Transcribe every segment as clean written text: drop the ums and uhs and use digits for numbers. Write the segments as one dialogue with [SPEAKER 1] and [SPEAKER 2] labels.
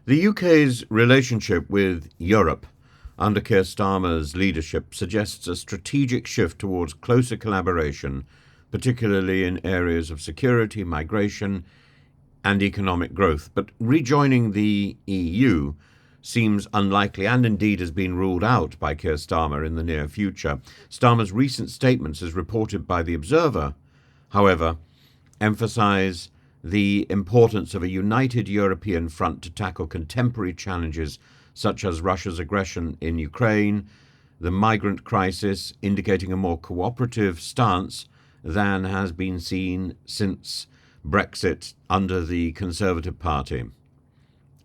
[SPEAKER 1] The UK's relationship with Europe under Keir Starmer's leadership suggests a strategic shift towards closer collaboration, particularly in areas of security, migration, and economic growth. But rejoining the EU seems unlikely and indeed has been ruled out by Keir Starmer in the near future. Starmer's recent statements, as reported by The Observer, however, emphasise the importance of a united European front to tackle contemporary challenges such as Russia's aggression in Ukraine, the migrant crisis, indicating a more cooperative stance than has been seen since Brexit under the Conservative Party.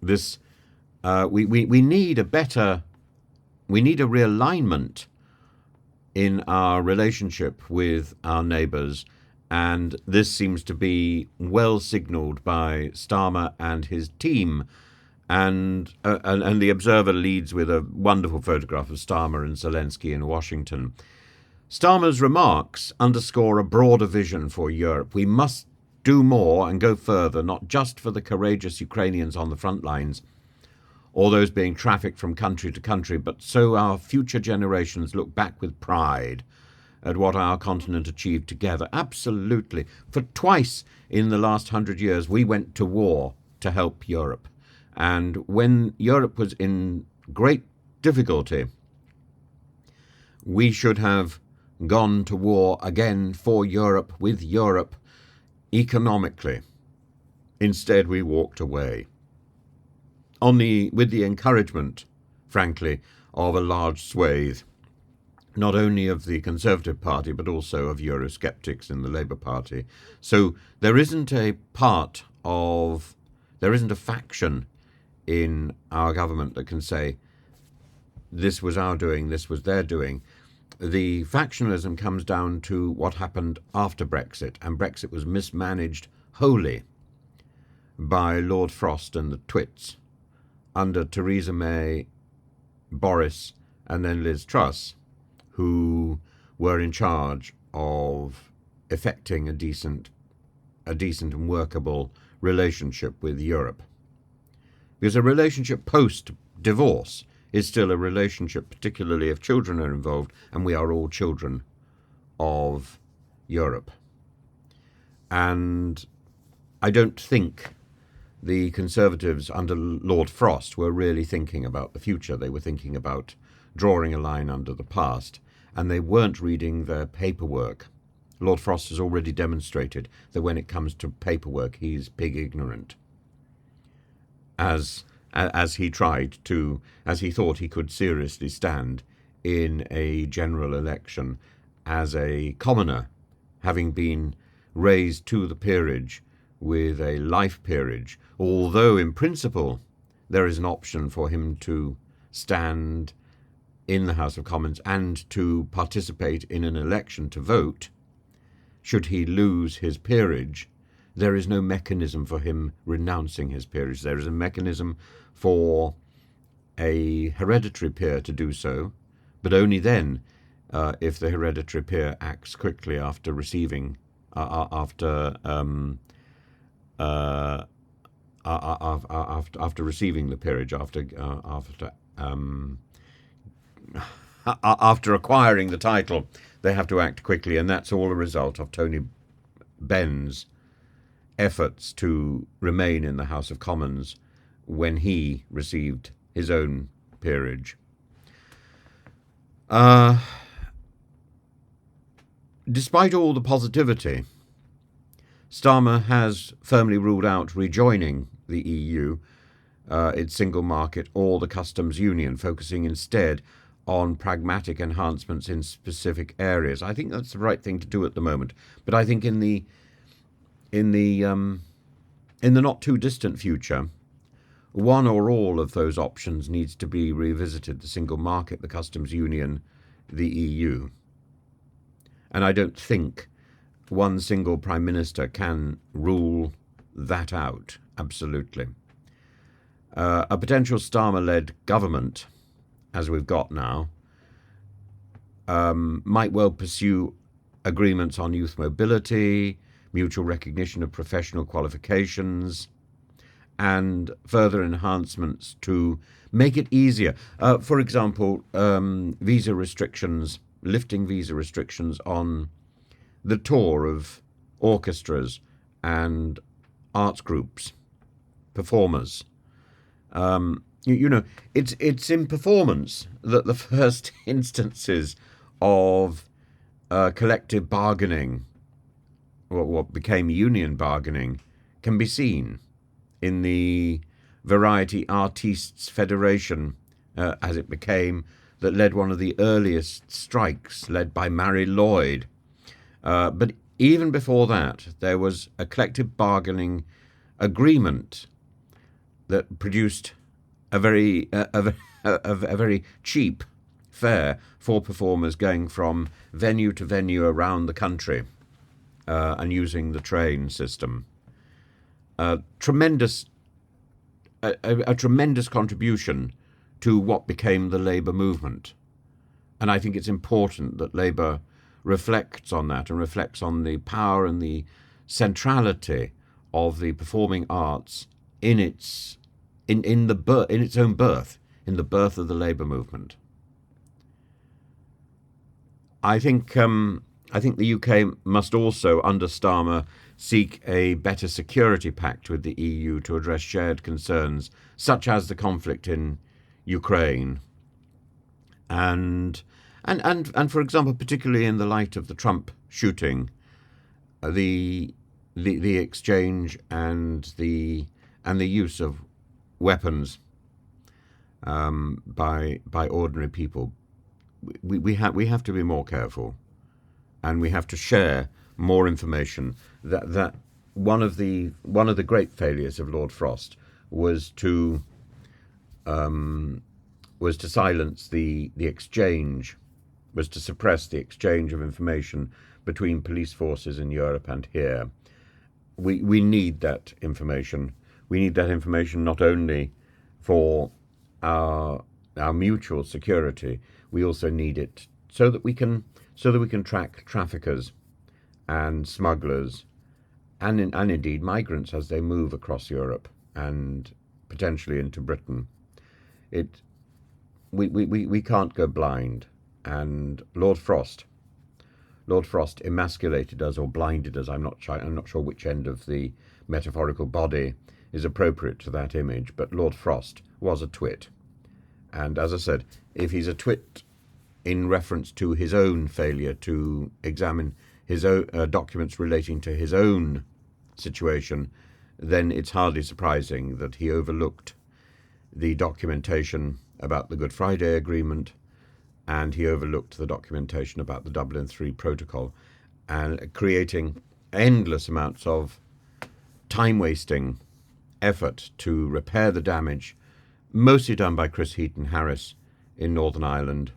[SPEAKER 1] This we need a realignment in our relationship with our neighbours, and this seems to be well signalled by Starmer and his team. And the Observer leads with a wonderful photograph of Starmer and Zelensky in Washington. Starmer's remarks underscore a broader vision for Europe. We must do more and go further, not just for the courageous Ukrainians on the front lines or those being trafficked from country to country, but so our future generations look back with pride at what our continent achieved together. Absolutely. For twice in the last 100 years, we went to war to help Europe. And when Europe was in great difficulty, we should have gone to war again for Europe, with Europe, economically. Instead, we walked away. With the encouragement, frankly, of a large swathe, not only of the Conservative Party, but also of Eurosceptics in the Labour Party. So there isn't a faction in our government that can say, this was our doing, this was their doing. The factionalism comes down to what happened after Brexit, and Brexit was mismanaged wholly by Lord Frost and the Twits under Theresa May, Boris, and then Liz Truss, who were in charge of effecting a decent and workable relationship with Europe. Because a relationship post-divorce is still a relationship, particularly if children are involved, and we are all children of Europe. And I don't think the Conservatives under Lord Frost were really thinking about the future. They were thinking about drawing a line under the past, and they weren't reading their paperwork. Lord Frost has already demonstrated that when it comes to paperwork, he's pig ignorant. As he thought he could seriously stand in a general election as a commoner, having been raised to the peerage with a life peerage, although in principle there is an option for him to stand in the House of Commons and to participate in an election to vote. Should he lose his peerage, there is no mechanism for him renouncing his peerage. There is a mechanism for a hereditary peer to do so, but only then if the hereditary peer acts quickly after receiving receiving the peerage, after acquiring the title. They have to act quickly, and that's all a result of Tony Benn's efforts to remain in the House of Commons when he received his own peerage. Despite all the positivity, Starmer has firmly ruled out rejoining the EU, its single market, or the customs union, focusing instead on pragmatic enhancements in specific areas. I think that's the right thing to do at the moment. But I think in the not too distant future, one or all of those options needs to be revisited: the single market, the customs union, the EU. And I don't think one single prime minister can rule that out, absolutely. A potential Starmer-led government, as we've got now, might well pursue agreements on youth mobility, mutual recognition of professional qualifications, and further enhancements to make it easier. For example, visa restrictions, lifting visa restrictions on the tour of orchestras and arts groups, performers. It's in performance that the first instances of collective bargaining, or what became union bargaining, can be seen in the Variety Artists Federation, as it became, that led one of the earliest strikes, led by Mary Lloyd. But even before that, there was a collective bargaining agreement that produced a very cheap fare for performers going from venue to venue around the country, and using the train system. A tremendous contribution to what became the Labour movement. And I think it's important that Labour reflects on that and reflects on the power and the centrality of the performing arts in its own birth, in the birth of the Labour movement. I think the UK must also, under Starmer, seek a better security pact with the EU to address shared concerns, such as the conflict in Ukraine, and for example, particularly in the light of the Trump shooting, the exchange and the use of weapons by ordinary people. We have to be more careful, and we have to share more information. That one of the great failures of Lord Frost was to silence the exchange, was to suppress the exchange of information between police forces in Europe and here. We need that information. We need that information not only for our mutual security. We also need it so that we can track traffickers and smugglers and indeed migrants as they move across Europe and potentially into Britain. We can't go blind. And Lord Frost emasculated us or blinded us. I'm not sure which end of the metaphorical body is appropriate to that image, but Lord Frost was a twit. And as I said, if he's a twit in reference to his own failure to examine his own documents relating to his own situation, then it's hardly surprising that he overlooked the documentation about the Good Friday Agreement, and he overlooked the documentation about the Dublin III Protocol, and creating endless amounts of time-wasting effort to repair the damage, mostly done by Chris Heaton-Harris in Northern Ireland,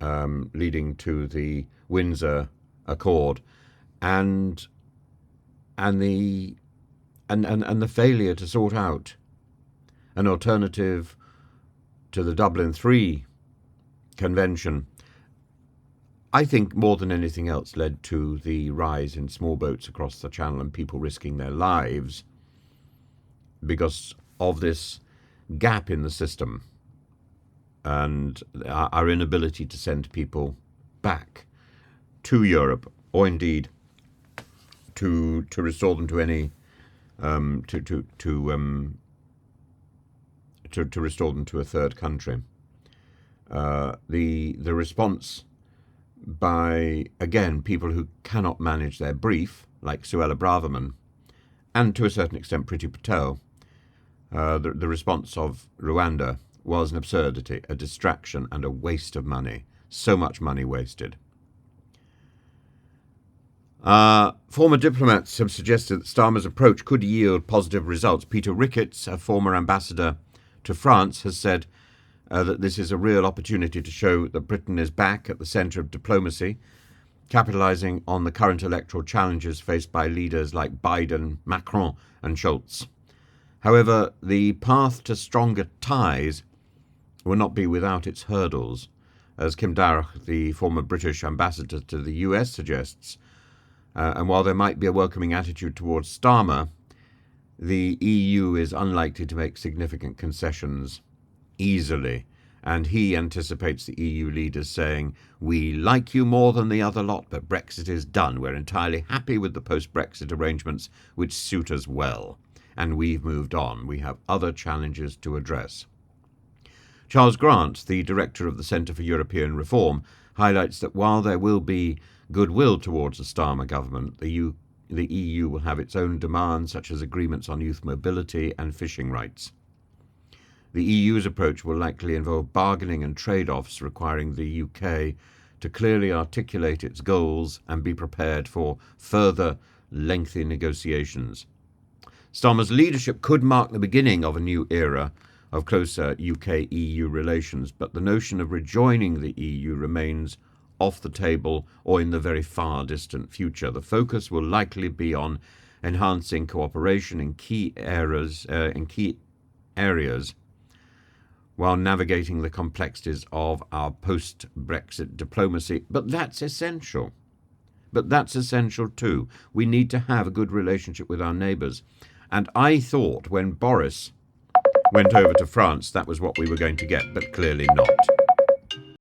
[SPEAKER 1] leading to the Windsor Accord, and the failure to sort out an alternative to the Dublin III Convention. I think more than anything else led to the rise in small boats across the Channel and people risking their lives because of this gap in the system and our inability to send people back to Europe, or indeed to restore them to any to restore them to a third country. The response by, again, people who cannot manage their brief, like Suella Braverman, and to a certain extent Priti Patel, the response of Rwanda was an absurdity, a distraction, and a waste of money. So much money wasted. Former diplomats have suggested that Starmer's approach could yield positive results. Peter Ricketts, a former ambassador to France, has said that this is a real opportunity to show that Britain is back at the centre of diplomacy, capitalising on the current electoral challenges faced by leaders like Biden, Macron and Scholz. However, the path to stronger ties will not be without its hurdles. As Kim Darroch, the former British ambassador to the US, suggests, and while there might be a welcoming attitude towards Starmer, the EU is unlikely to make significant concessions easily, and he anticipates the EU leaders saying, "We like you more than the other lot, but Brexit is done. We're entirely happy with the post-Brexit arrangements, which suit us well, and we've moved on. We have other challenges to address." Charles Grant, the director of the Centre for European Reform, highlights that while there will be goodwill towards the Starmer government, the EU will have its own demands, such as agreements on youth mobility and fishing rights. The EU's approach will likely involve bargaining and trade-offs, requiring the UK to clearly articulate its goals and be prepared for further lengthy negotiations. Starmer's leadership could mark the beginning of a new era of closer UK-EU relations, but the notion of rejoining the EU remains off the table or in the very far distant future. The focus will likely be on enhancing cooperation in key areas while navigating the complexities of our post-Brexit diplomacy. But that's essential. Too. We need to have a good relationship with our neighbours. And I thought when Boris went over to France that was what we were going to get, but clearly not.